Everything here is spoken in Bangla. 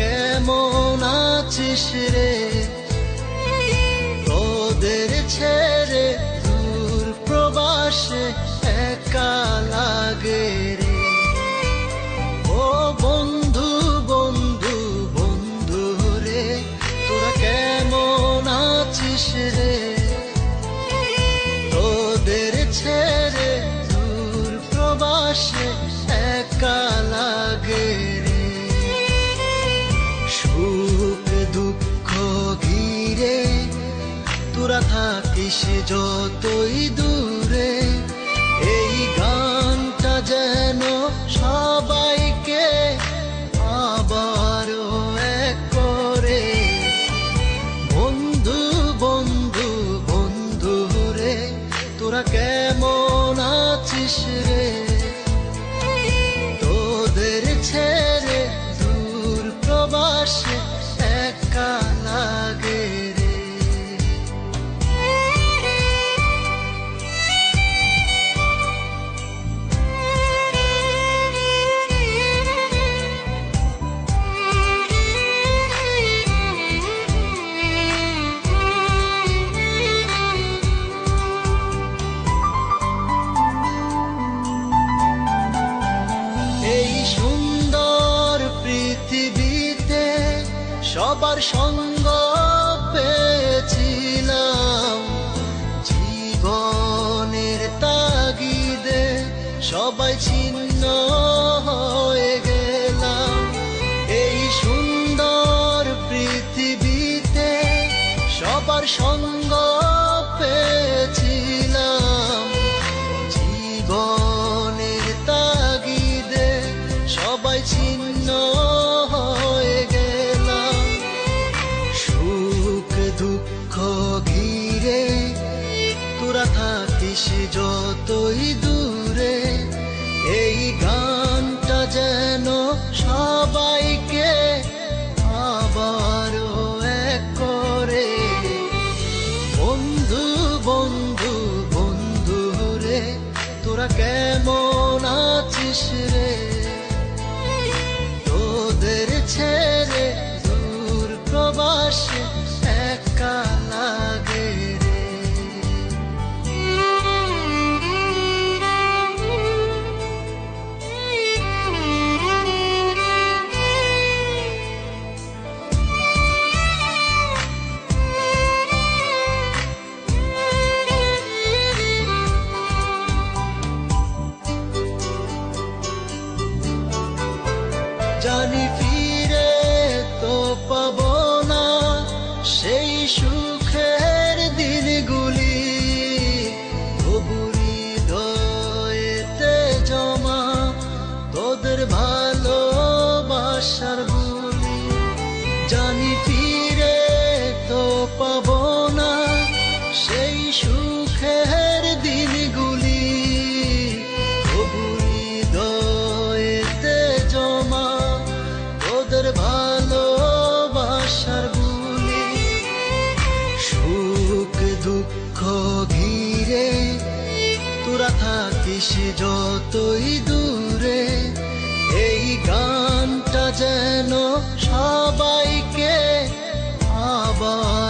কেমন আছিস রে? তোদের ছেড়ে দূর প্রবাসে একা লাগে রে। ও বন্ধু বন্ধু বন্ধু রে, তোরা কেমন আছিস রে? তোদের ছেড়ে দূর প্রবাসে একা লাগে রে। সুখ দুঃখ ঘিরে তোরা থাকিস যতই দূরে, এই গানটা যেন সবাইকে আবারও এক করে। বন্ধু বন্ধু বন্ধু রে, তোরা কেমন আছিস রে? তোদের ছেড়ে দূর প্রবাসে একা লাগে রে। এই সুন্দর পৃথিবীতে সবার সঙ্গ পেয়েছিলাম, জীবনের তাগিদে সবাই ছিন্ন হয়ে গেলাম। এই সুন্দর পৃথিবীতে সবার সঙ্গ পেয়েছিলাম, জীবনের তাগিদে সবাই ছিন্ন হয়ে গেলাম। সুখ দুঃখ ঘিরে তোরা থাকিস যতই দূরে, এই গানটা যেন সবাইকে আবারও এক করে। বন্ধু বন্ধু বন্ধু রে, তোরা কেমন আছিস রে? তোদের ছেড়ে দূর প্রবাসে একা লাগে রে। জানি ফিরে তো পাবো না সেই সুখের দিনগুলি, তবু হৃদয়েতে জমা তোদের ভালোবাসার বুলি। জানি ফিরে তো পাবো না সেই সুখের দিনগুলি, তবু হৃদয়েতে জমা তোদের ভালোবাসার বুলি। সুখ দুঃখ ঘিরে তোরা থাকিস যতই দূরে, এই গানটা যেন সবাইকে আবার